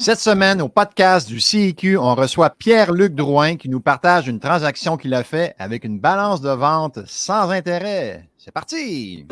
Cette semaine, au podcast du CIQ, on reçoit Pierre-Luc Drouin qui nous partage une transaction qu'il a faite avec une balance de vente sans intérêt. C'est parti!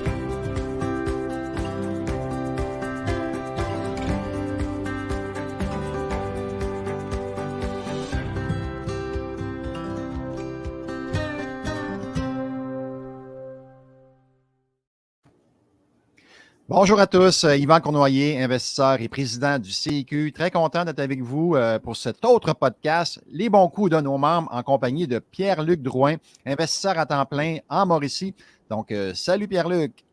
Bonjour à tous, Yvan Cournoyer, investisseur et président du CIQ. Très content d'être avec vous pour cet autre podcast, Les bons coups de nos membres, en compagnie de Pierre-Luc Drouin, investisseur à temps plein en Mauricie. Donc, salut Pierre-Luc.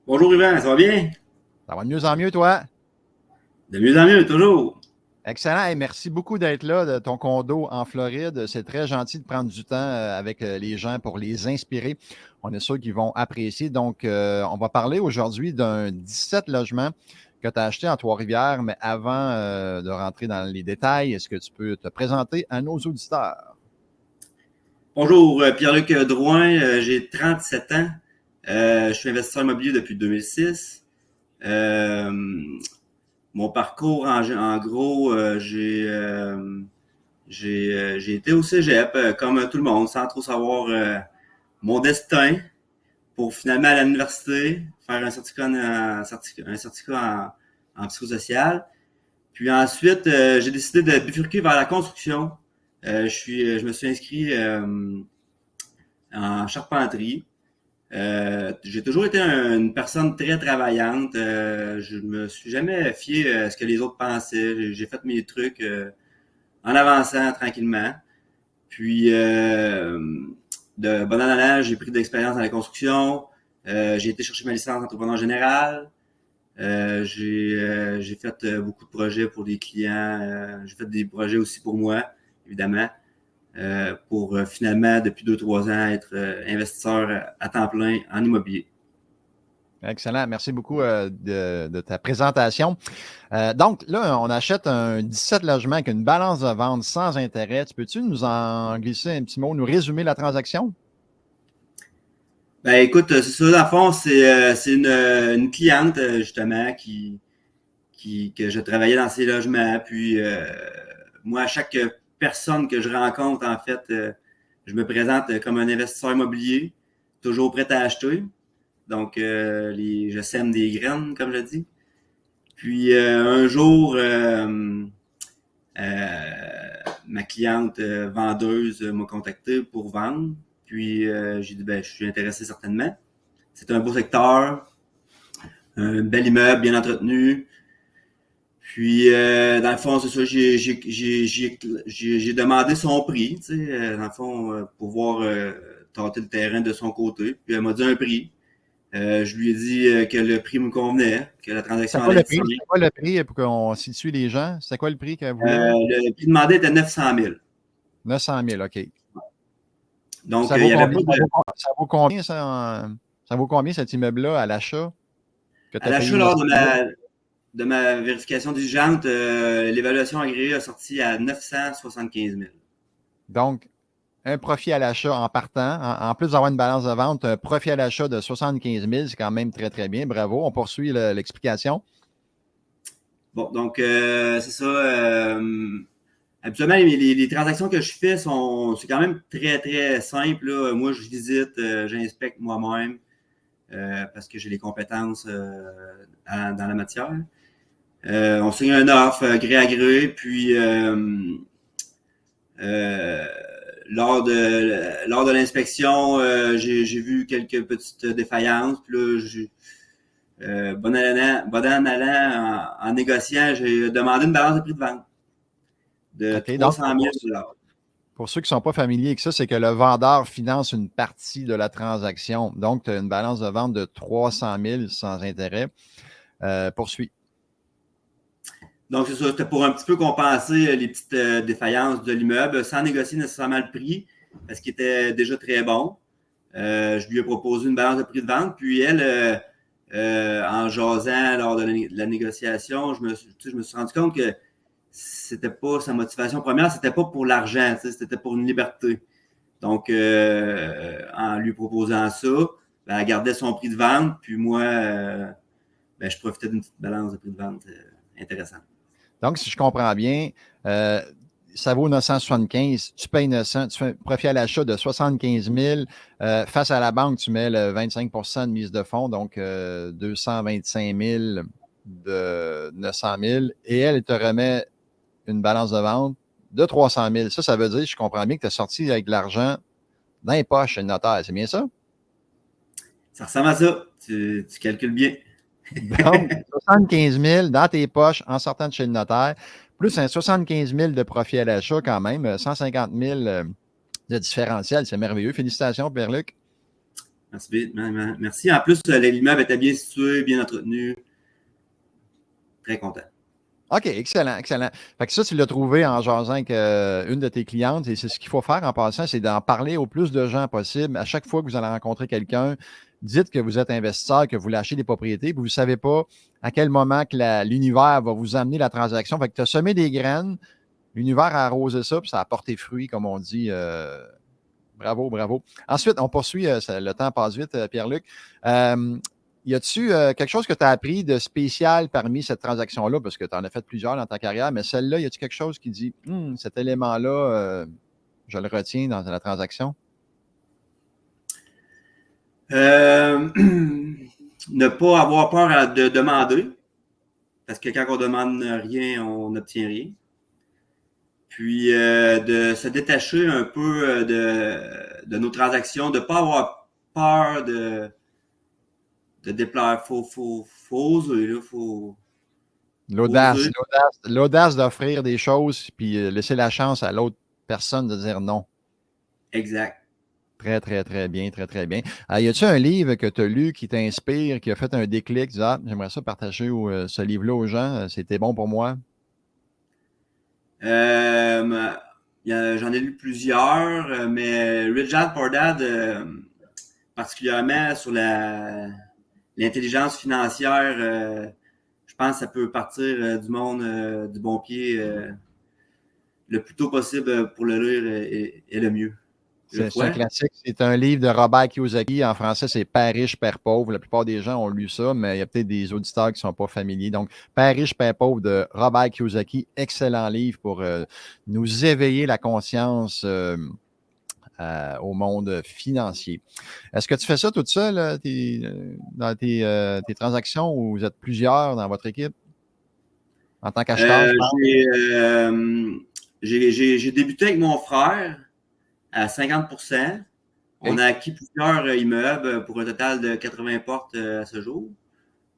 Bonjour Yvan, ça va bien? Ça va de mieux en mieux, toi? De mieux en mieux, toujours. Excellent. Hey, merci beaucoup d'être là, de ton condo en Floride. C'est très gentil de prendre du temps avec les gens pour les inspirer. On est sûr qu'ils vont apprécier. Donc, on va parler aujourd'hui d'un 17 logements que tu as acheté en Trois-Rivières. Mais avant de rentrer dans les détails, est-ce que tu peux te présenter à nos auditeurs? Bonjour, Pierre-Luc Drouin, j'ai 37 ans. Je suis investisseur immobilier depuis 2006. Mon parcours, en gros, j'ai été au cégep, comme tout le monde, sans trop savoir mon destin, pour finalement aller à l'université, faire un certificat en psychosocial. Puis ensuite, j'ai décidé de bifurquer vers la construction. Je me suis inscrit en charpenterie. J'ai toujours été une personne très travaillante. Je me suis jamais fié à ce que les autres pensaient. J'ai fait mes trucs en avançant tranquillement. Puis, de bon an en an, j'ai pris de l'expérience dans la construction. J'ai été chercher ma licence d'entrepreneur général. J'ai fait beaucoup de projets pour des clients. J'ai fait des projets aussi pour moi, évidemment, pour finalement, depuis 2-3 ans, être investisseur à temps plein en immobilier. Excellent. Merci beaucoup de ta présentation. Donc, là, on achète un 17 logements avec une balance de vente sans intérêt. Peux-tu nous en glisser un petit mot, nous résumer la transaction? Ben écoute, c'est ça, dans le fond, c'est une cliente, justement, que je travaillais dans ces logements. Puis, moi, à chaque personne que je rencontre, en fait, je me présente comme un investisseur immobilier, toujours prêt à acheter. Donc, je sème des graines, comme je dis. Puis, un jour, ma cliente vendeuse m'a contacté pour vendre. Puis, j'ai dit, ben, je suis intéressé certainement. C'est un beau secteur, un bel immeuble, bien entretenu. Puis, dans le fond, c'est ça, j'ai demandé son prix, tu sais, dans le fond, pour voir tâter le terrain de son côté. Puis, elle m'a dit un prix. Je lui ai dit que le prix me convenait, que la transaction allait être simple. C'est quoi le prix pour qu'on situe les gens? C'est quoi le prix qu'elle voulait? Le prix demandé était 900 000. 900 000, OK. Donc, Ça il vaut y avait combien, pas de... ça vaut combien, ça vaut combien cet immeuble-là à l'achat que tu À as payé l'achat, lors 900 000? de ma vérification diligente, l'évaluation agréée a sorti à 975 000. Donc, un profit à l'achat en partant, en plus d'avoir une balance de vente, un profit à l'achat de 75 000, c'est quand même très, très bien. Bravo. On poursuit l'explication. Bon, donc, c'est ça. Habituellement, les transactions que je fais c'est quand même très, très simple, là. Moi, je visite, j'inspecte moi-même parce que j'ai les compétences dans la matière. On signe un offre gré à gré, puis euh, lors de l'inspection, j'ai vu quelques petites défaillances. Puis là, bon en allant en négociant, j'ai demandé une balance de prix de vente de OK. Donc, 300 000 $. pour ceux qui ne sont pas familiers avec ça, c'est que le vendeur finance une partie de la transaction. Donc, tu as une balance de vente de 300 000 sans intérêt. Poursuis. Donc, c'est ça, c'était pour un petit peu compenser les petites défaillances de l'immeuble, sans négocier nécessairement le prix, parce qu'il était déjà très bon. Je lui ai proposé une balance de prix de vente, puis elle, en jasant lors de la négociation, je me suis rendu compte que c'était pas sa motivation première, c'était pas pour l'argent, c'était pour une liberté. Donc, en lui proposant ça, ben, elle gardait son prix de vente, puis moi, ben, je profitais d'une petite balance de prix de vente intéressante. Donc, si je comprends bien, ça vaut 975, tu payes 900, tu fais un profit à l'achat de 75 000. Face à la banque, tu mets le 25 de mise de fonds, donc 225 000 de 900 000. Et elle te remet une balance de vente de 300 000. Ça veut dire, je comprends bien que tu es sorti avec de l'argent dans les poches chez le notaire. C'est bien ça? Ça ressemble à ça. Tu calcules bien. Donc, 75 000 dans tes poches en sortant de chez le notaire, plus un 75 000 de profit à l'achat quand même, 150 000 de différentiel. C'est merveilleux. Félicitations, Pierre-Luc. Merci. Merci. En plus, l'immeuble était bien situé, bien entretenu. Très content. OK, excellent, excellent. Fait que ça, tu l'as trouvé en jasant avec une de tes clientes et c'est ce qu'il faut faire en passant, c'est d'en parler au plus de gens possible. À chaque fois que vous allez rencontrer quelqu'un, dites que vous êtes investisseur, que vous voulez acheter des propriétés, puis vous ne savez pas à quel moment que l'univers va vous amener la transaction. Fait que tu as semé des graines, l'univers a arrosé ça, puis ça a porté fruit, comme on dit. Bravo, bravo. Ensuite, on poursuit, le temps passe vite, Pierre-Luc. Y a-tu quelque chose que tu as appris de spécial parmi cette transaction-là? Parce que tu en as fait plusieurs dans ta carrière, mais celle-là, y a-tu quelque chose qui dit, cet élément-là, je le retiens dans la transaction? Ne pas avoir peur de demander, parce que quand on demande rien, on n'obtient rien. Puis de se détacher un peu de nos transactions, de ne pas avoir peur de déplaire. Faut oser, là, faut L'audace, oser. l'audace d'offrir des choses, puis laisser la chance à l'autre personne de dire non. Exact. Très, très, très bien, très, très bien. Y a-tu un livre que tu as lu qui t'inspire, qui a fait un déclic, tu dis, ah, j'aimerais ça partager ce livre-là aux gens, c'était bon pour moi? J'en ai lu plusieurs, mais Rich Dad Poor Dad, particulièrement sur l'intelligence financière, je pense que ça peut partir du monde du bon pied le plus tôt possible pour le lire est le mieux. C'est un classique. C'est un livre de Robert Kiyosaki. En français, c'est Père riche, Père pauvre. La plupart des gens ont lu ça, mais il y a peut-être des auditeurs qui ne sont pas familiers. Donc, Père riche, Père pauvre de Robert Kiyosaki. Excellent livre pour nous éveiller la conscience au monde financier. Est-ce que tu fais ça toute seule dans tes transactions ou vous êtes plusieurs dans votre équipe en tant qu'acheteur, je parle? J'ai débuté avec mon frère à 50%. On a acquis plusieurs immeubles pour un total de 80 portes à ce jour.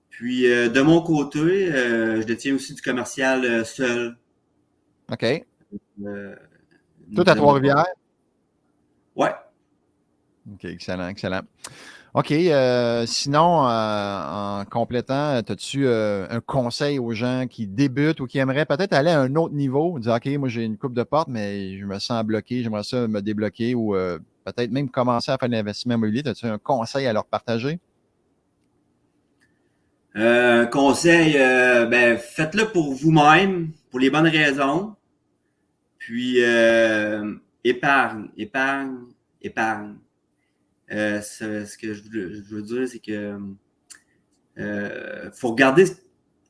Puis, de mon côté, je détiens aussi du commercial seul. OK. Tout à Dizaine de portes. Trois-Rivières? Ouais. OK, excellent, excellent. OK. Sinon, en complétant, as-tu un conseil aux gens qui débutent ou qui aimeraient peut-être aller à un autre niveau? Dire, OK, moi, j'ai une coupe de porte, mais je me sens bloqué, j'aimerais ça me débloquer ou peut-être même commencer à faire de l'investissement immobilier. As-tu un conseil à leur partager? Conseil, faites-le pour vous-même, pour les bonnes raisons. Puis, épargne. Ce que je veux dire, c'est que faut regarder ce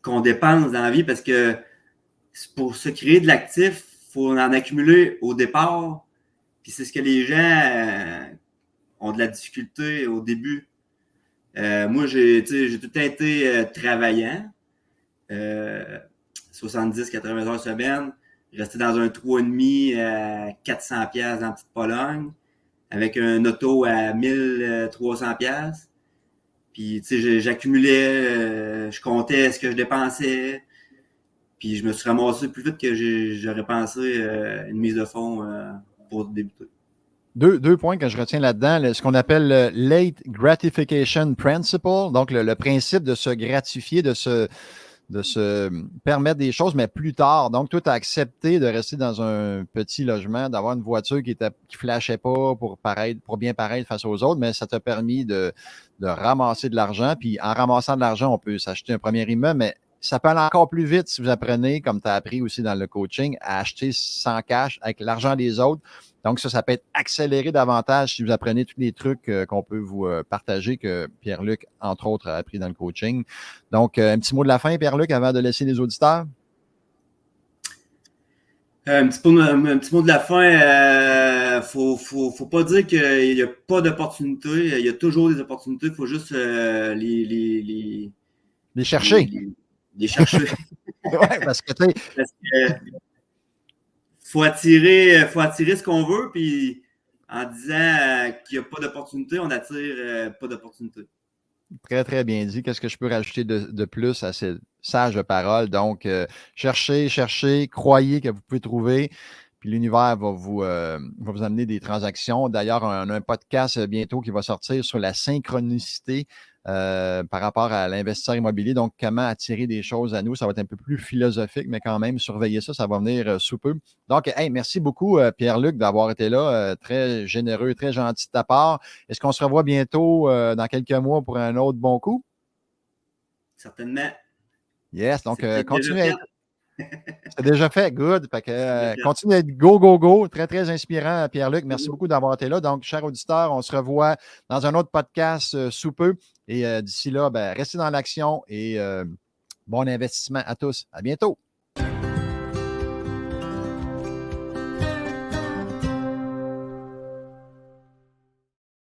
qu'on dépense dans la vie parce que pour se créer de l'actif, il faut en accumuler au départ. Puis c'est ce que les gens ont de la difficulté au début. Moi, j'ai tout le temps été travaillant, 70-80 heures semaine, resté dans un 3,5 à 400 pièces dans la petite Pologne, avec un auto à 1300 pièces. Puis, tu sais, j'accumulais, je comptais ce que je dépensais. Puis, je me suis ramassé plus vite que j'aurais pensé une mise de fonds pour débuter. Deux points que je retiens là-dedans, ce qu'on appelle le Late Gratification Principle, donc le principe de se gratifier, de se permettre des choses, mais plus tard. Donc, toi, tu as accepté de rester dans un petit logement, d'avoir une voiture qui ne flashait pas pour bien paraître face aux autres, mais ça t'a permis de ramasser de l'argent. Puis, en ramassant de l'argent, on peut s'acheter un premier immeuble, mais ça peut aller encore plus vite si vous apprenez, comme tu as appris aussi dans le coaching, à acheter sans cash avec l'argent des autres. Donc, ça peut être accéléré davantage si vous apprenez tous les trucs qu'on peut vous partager, que Pierre-Luc, entre autres, a appris dans le coaching. Donc, un petit mot de la fin, Pierre-Luc, avant de laisser les auditeurs? Un petit mot de la fin. Faut pas dire qu'il n'y a pas d'opportunités. Il y a toujours des opportunités. Il faut juste Les les, chercher. les, les chercher. Oui, parce que tu sais, Parce que faut attirer ce qu'on veut, puis en disant qu'il n'y a pas d'opportunité, on attire pas d'opportunité. très, très bien dit. Qu'est-ce que je peux rajouter de plus à ces sages paroles? Donc, cherchez, cherchez, croyez que vous pouvez trouver, puis l'univers va vous amener des transactions. D'ailleurs, on a un podcast bientôt qui va sortir sur la synchronicité par rapport à l'investisseur immobilier. Donc, comment attirer des choses à nous. Ça va être un peu plus philosophique, mais quand même, surveiller ça, ça va venir sous peu. Donc, hey, merci beaucoup, Pierre-Luc, d'avoir été là. Très généreux, très gentil de ta part. Est-ce qu'on se revoit bientôt dans quelques mois pour un autre bon coup? Certainement. Yes, donc C'est peut-être déjà continuez à fait. être. C'est déjà fait, good. Fait que, C'est déjà fait. continuez à être go, go, go. Très, très inspirant, Pierre-Luc. Merci beaucoup d'avoir été là. Donc, chers auditeurs, on se revoit dans un autre podcast sous peu. Et d'ici là, ben, restez dans l'action et bon investissement à tous. À bientôt.